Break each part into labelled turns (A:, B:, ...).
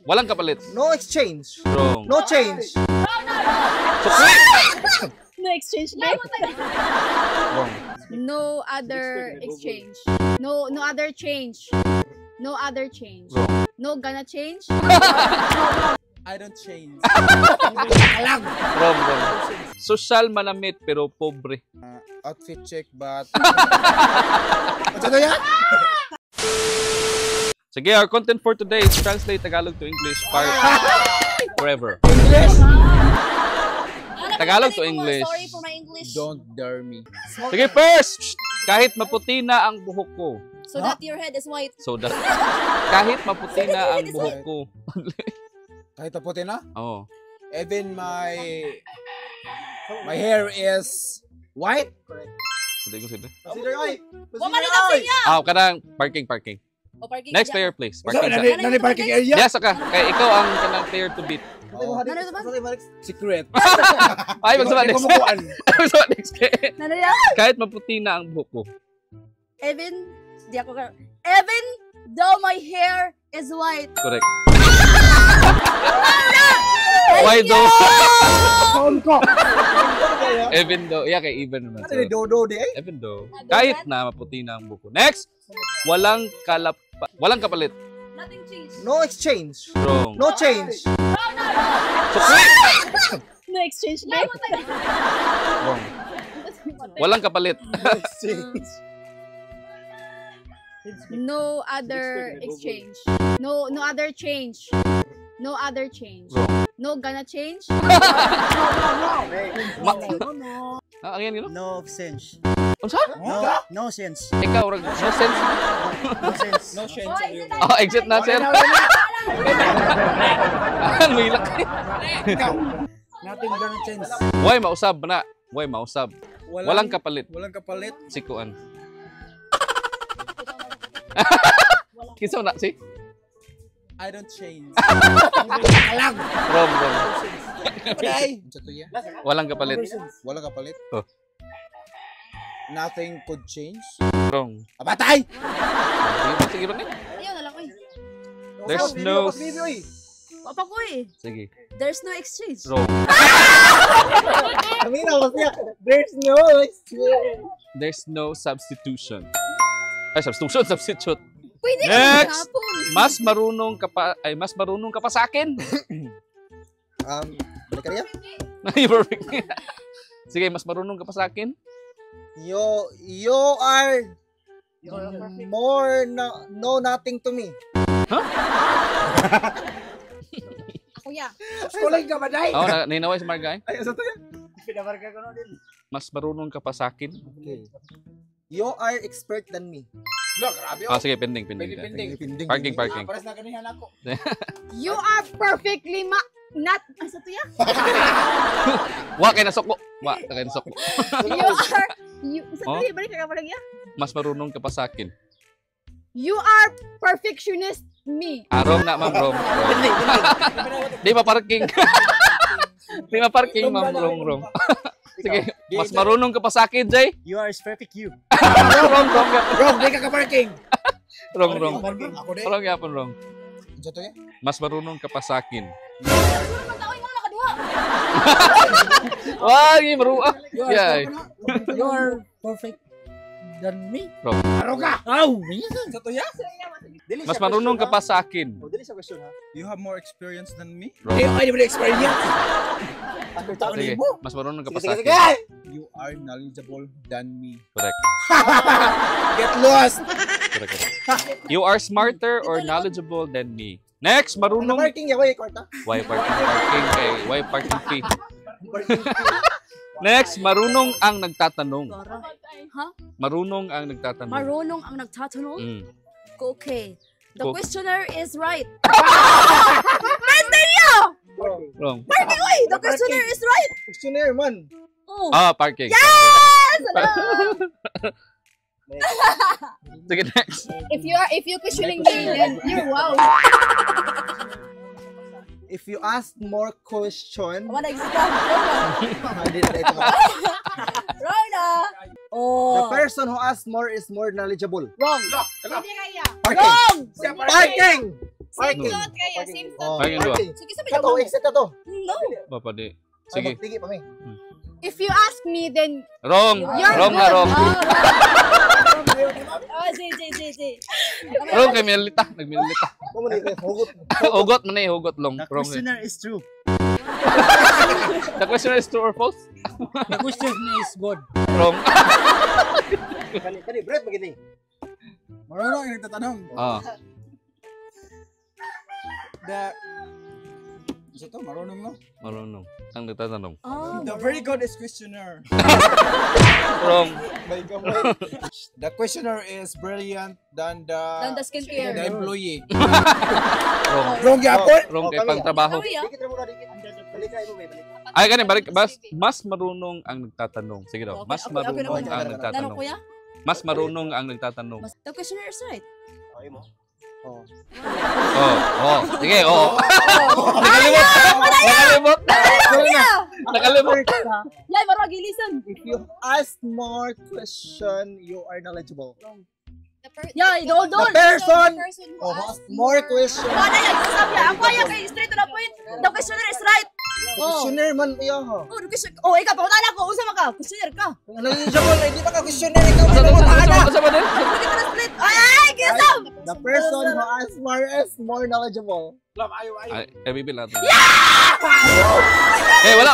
A: Walang kapalit.
B: No exchange.
A: Wrong.
B: No change.
A: Sukli.
C: No exchange gift.
A: Wrong.
C: No other exchange. No other change. No other change.
A: Wrong.
C: No gonna change.
D: I don't change.
A: Wrong. Social manamit pero pobre.
B: Outfit check but... Ano yan?
A: Sige, our content for today is translate Tagalog to English part forever.
B: English?
A: Tagalog to English.
C: Sorry for my English.
D: Don't dare me.
A: Sige, first! Kahit maputi na ang buhok ko.
C: So that your head is white.
A: So that, kahit maputi na ang buhok ko.
B: Kahit puti na?
A: Oo.
B: Even my hair is white?
A: Hindi ko sila.
B: Consider ay!
A: Kanang parking.
C: O, parking
A: Next
C: dyan.
A: player, please. Parking sa.
B: Nani parking area?
A: Yes, ka. Kaya ikaw ang kanang player to beat.
B: Secret.
A: Ay, magsama next. Magsama next.
C: Ano yan?
A: Kahit maputi na ang buhok ko.
C: Evan, di ako ka. Evan, though my hair is white.
A: Correct. Why though? Even though. Yeah, kay even naman.
B: Ano ni Dodo di ay?
A: Even though. Kahit na maputi na ang buhok ko. Next. Walang kapalit.
C: Nothing changed.
B: No exchange.
A: Wrong.
B: No change.
A: Sukli.
C: No exchange gift.
A: Wrong. Walang kapalit.
C: No other exchange. No other change. No other change.
A: Wrong.
C: No gonna change.
A: Ang yan,
D: No sense.
A: Unsa?
D: No sense.
A: Ikaw, no sense.
D: No sense. No sense.
A: Oh, exit na, sir. May laki.
D: Nothing gonna change.
A: Why mausab na? Why mausab? Walang kapalit.
D: Walang kapalit.
A: Sikuan. Kinsa na si?
D: I don't change.
A: Wrong.
B: Ay!
A: Walang kapalit.
B: Wala kapalit?
A: Oh.
B: Nothing could change?
A: Wrong.
B: Abatay!
A: Sige ron eh.
C: Ayaw na lang ko eh.
A: There's no...
C: Papa ko eh.
A: Sige.
C: There's no exchange.
A: Wrong.
B: There's no exchange.
A: There's no substitution. Ay, substitute.
C: Pwede ka
A: Next!
C: maghapon.
A: Mas marunong ka pa sa akin.
B: Balik ka riyan?
A: Perfect. Sige, mas marunong ka pa sa akin.
B: You are more know nothing to me.
C: Ako ya.
B: Kulay ka ba, Day?
A: Oo, nainaway si Margay.
B: Ay, asa to yan?
D: Pinabarga ko na din.
A: Mas marunong ka pa sa akin.
B: Okay. You are expert than me. Look, grabe
A: Sige, pending. Parking.
B: Pares na kanihan ako.
C: You are perfectly not. Asa to ya?
A: Wa kay nasok mo.
C: Sa to ya, balik ka pa lang ya.
A: Mas marunong ka pa sa akin.
C: You are perfectionist me.
A: Wrong na, ma'am. Wrong. Di ba parking? Ma'am. Wrong. Sige, mas marunong ka pa sa akin, Jay.
D: You are perfect you.
B: Wrong, di ka ka-parking.
A: Wrong.
B: Ako din.
A: Wrong.
B: Ito to yan?
A: Mas marunong ka pa sa akin.
C: Siguro pagtawin mo na nakaduha.
A: Wag, maruah. Yeah.
D: You are perfect than me.
A: Wrong.
B: Araw ka!
D: Oh,
B: Ito to yan?
A: Mas marunong ka pa sa akin.
B: Dili sa question, ha?
D: you have more experience than me.
A: Wrong.
B: Ay, di ba na-experience?
A: Sige, mas marunong ka pa sa akin.
D: You are knowledgeable than me.
A: Correct.
B: Get lost!
A: Correct. You are smarter or knowledgeable than me. Next, marunong...
B: Parking ya, kwarta?
A: Why parking fee? Next, marunong ang nagtatanong.
C: Ha?
A: Marunong ang nagtatanong.
C: Marunong ang nagtatanong?
A: Mm.
C: Okay. The
A: Go.
C: questioner is right.
A: Wrong.
C: Parking, oy! The questioner is right.
B: Questionnaire, man.
C: Oh.
A: Parking.
C: Yes!
A: Sige, next.
C: If you questioning me, then you're wow.
B: If you ask more question...
C: Wala exam. Rona!
B: The
C: Oh.
B: person who asks more is more knowledgeable.
C: Wrong. Hindi kaya.
B: Parking!
C: Wrong!
B: Parking!
C: Same
B: Parking.
C: thought kaya, same thought.
A: Parking dua.
C: Sige, sabi
B: Kato, exit na to.
C: No.
A: Bapa di.
B: Sige.
A: Sige.
B: Tigi pa mi.
C: If you ask me, then
A: Wrong.
C: you're
A: Wrong
C: good.
A: na wrong.
C: Oh, J.
A: Wrong kay Milita. Nagmilita.
B: Kumo ni hugot.
A: Hugot man eh, hugot long.
D: The
A: Wrong. eh.
D: questioner is true.
A: The question is true or false?
D: The question is good.
A: Wrong.
B: Kani bread magini.
E: Marunong yung nagtatanong.
A: Ah.
E: Isa to, marunong no?
A: Marunong. Ang nagtatanong.
C: Oh.
E: The very good is questioner.
A: Wrong.
B: May gamay.
E: The questioner is brilliant than the
C: skincare.
E: employee.
A: Wrong.
E: Wrong yapon?
A: Wrong kay pangtrabaho.
B: Dikit ra mo na dikit. Balikay mo, balik.
A: Ay, ganun, balik. Mas marunong ang nagtatanong. Sige daw. Mas
C: Okay,
A: marunong
C: naman.
A: ang
C: Tanong
A: nagtatanong.
C: kuya?
A: Mas marunong ang nagtatanong.
C: The questioner is right.
B: Okay mo. Oh.
A: Oh. Sige, oh. Nakalimot. Nakalimot.
C: Yan, marunong gilisan.
B: If you ask more question, you are knowledgeable.
C: Yeah,
B: The person who
C: who
B: ask more question.
C: Wala yan, sabi niya. Ako yan, kay straight to the point. The questioner is right. Oh.
B: Questioner man iya ha.
C: Oh, the question. Oh, ikaw, pangutan ako. Usa ka. Questioner ka.
B: Knowledgeable, hindi pa ka questioner ikaw.
A: Asa ba din?
C: Hindi ka na split. Ay, kisam!
B: The person who asks more is more knowledgeable.
A: Ay, bibil natin. Eh, wala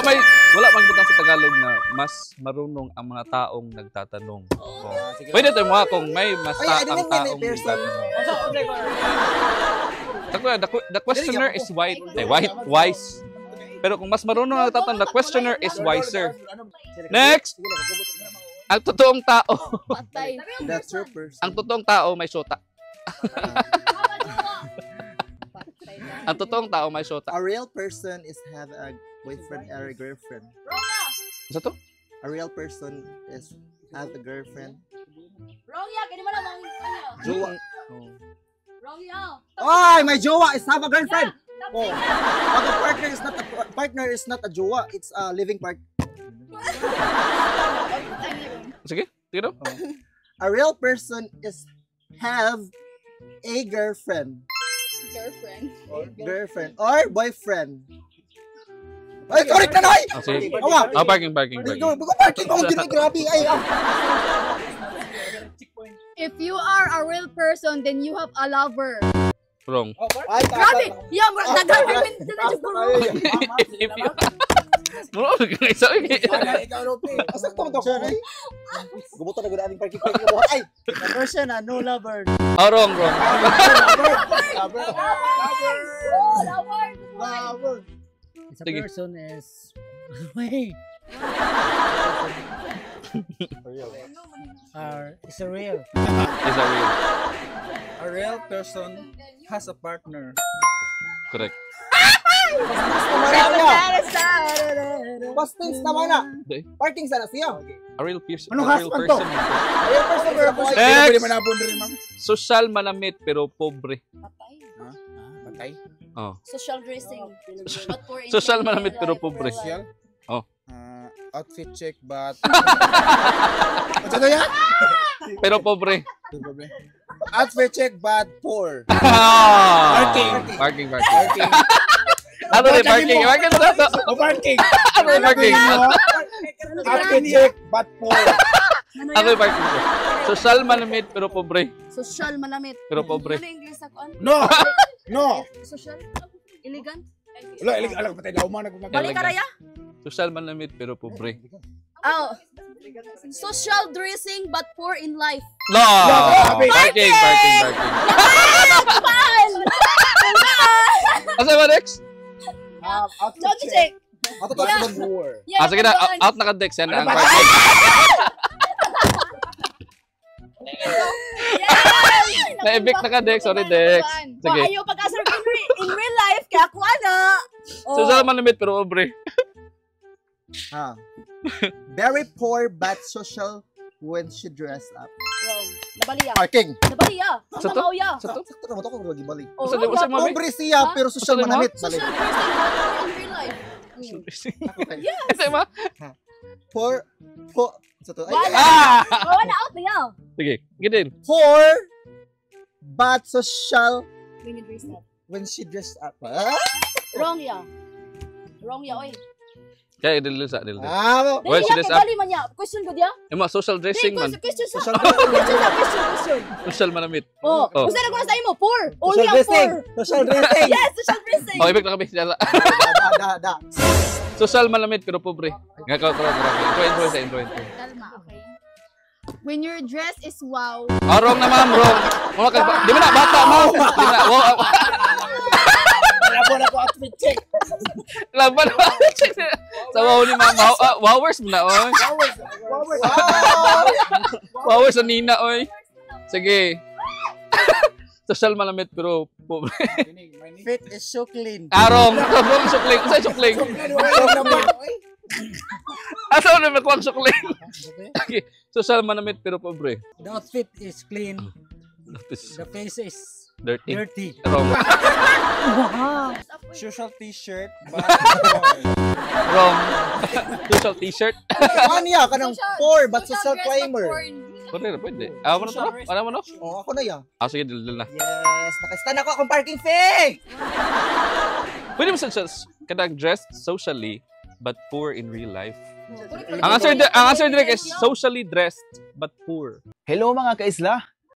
A: magbutang sa Tagalog na mas marunong ang mga taong nagtatanong. Oh. Pwede tayo mga kung may mas
B: Ay,
A: ang
B: din
A: taong
B: person.
A: nagtatanong. The questioner is white. Wise. Pero kung mas marunong ang nagtatanong, the questioner is wiser. Next! Ang totoong tao.
C: Patay.
B: That's your person.
A: Ang totoong tao may syota. Ang totoong tao may syota.
B: A real person is have a boyfriend or a girlfriend.
A: Sa to?
B: A real person is have a girlfriend.
C: Wrong ya, kini mo lang ang
B: Jowa.
C: Wrong ya.
B: Ay, my jowa is have a girlfriend. Oh. But a partner is not a jowa. It's a living part.
A: Sige, tiro.
B: A real person is have a girlfriend. Girlfriend or boyfriend. Ay, correct na noy!
A: Ah, sige.
B: Awa!
A: Parking.
B: Parking mo, dili grabe. Ay,
C: If you are a real person, then you have a lover.
A: Wrong.
B: Ay,
C: Grabe! Yan, nagagawin din na
A: If you... Muro, isa.
E: Ikaw, Rupi.
B: Asa to to? Gubuto na gudaan parking mo. Ay,
D: The person no lover.
A: Oh, wrong.
B: lover.
D: The
A: Sige.
D: person is wait. It's a real.
A: Is a real.
E: A real person has a partner.
A: Correct.
B: Bastings naman na.
A: Di.
B: Parking sana siya.
A: A real person.
E: Ano
A: A real
E: husband to?
A: person.
B: Real person or a boy?
A: Next.
E: Pwede manabon rin, ma'am.
A: Social manamit pero pobre.
E: Patay.
A: Oh.
C: Social dressing. But for
A: Social manamit pero pobre.
E: Social?
A: Oh.
E: Outfit check, but... Ano to yan?
A: Pero pobre.
E: Outfit check, but poor.
A: Parking. Ano rin parking? Parking na to.
E: O parking.
A: Ano rin parking?
E: Outfit check, but poor.
A: Ano rin parking ko? Social manamit pero pobre.
C: Social malamit.
A: Pero pobre.
C: Ano yung English ako?
E: No! No!
C: Social? Elegant?
E: Wala, alam, patay daw man.
C: Balik ka raya?
A: Social manamit pero pobre.
C: Oh. Social dressing but poor in life.
A: No! Parking. Asa ba next?
E: Outfit
C: Don't
E: check.
C: check.
B: Ato to sa war.
C: Yeah,
A: Sige na,
C: doon.
A: out naka-dex yan ang parking.
C: Yeah!
A: Na-evict naka-dex, sorry Dex. Sige.
C: Ayaw pag-asar in real life, kaya ako na.
A: Social manamit pero pobre.
B: Very poor but social when she dress up.
C: Wrong. Nabaliya.
B: Parking.
C: Nabaliya. Ang
A: Sa to?
C: tamaw
A: Sa to?
B: Sakto naman ako kung balik.
C: Oh,
A: Sa
C: wag
A: mami?
B: Pobre siya pero social
A: Sa mo?
B: manamit.
C: Social
B: Balik.
C: dressing but poor in real life.
B: Okay.
A: Ito ma?
B: Poor. Sa to.
C: Wala. Wala out niya.
A: Sige, gidin.
B: Poor but social
C: When you dress up.
B: when she dressed up.
F: Wrong ya. Wrong ya, oy.
A: Kaya dili sa dili.
B: Ah,
A: Well,
F: Dili
A: she
F: ya,
A: dress
F: kay
A: up.
F: bali man ya. Question ko dia.
A: Imo social dressing man.
F: Question sa.
B: Social
F: Question.
A: Social manamit.
F: Oh,
A: Oh.
F: gusto na ko na sa imo. Poor. Only
B: social
F: ang
B: dressing.
F: poor.
B: Social dressing.
F: Yes, social dressing.
A: Oh, ibig na kami sila.
B: Da.
A: Social manamit pero pobre. Nga ka intro sa intro.
C: Kalma, okay? When your dress is wow.
A: Oh, wrong na ma'am, wrong. Wala ka di mo na bata mo. Di na.
B: Laban ako outfit check.
A: Laban ba? Sa wow ni ma'am. Wowers mo na, oy. Wowers sa Nina, oy. Sige. Social manamit pero pobre.
D: Fit is so clean.
A: Arong. Wrong sukling. Saan sukling? Asa na nakuha ang sukling? Okay. Social manamit pero pobre.
D: The outfit is clean. The face is
A: Dirty.
D: dirty.
A: Wrong.
E: Social t-shirt, but
A: Wrong. Social t-shirt.
B: Ano niya ka ng poor but social claimer.
A: Pwede. Ano mo na to? Ano mo na?
B: Oh, ako na yan.
A: Sige, dil na.
B: Yes, nakastan ako akong parking fee.
A: Pwede mo sa kadang dressed socially but poor in real life. Ang answer direct is socially dressed but poor.
G: Hello mga kaisla!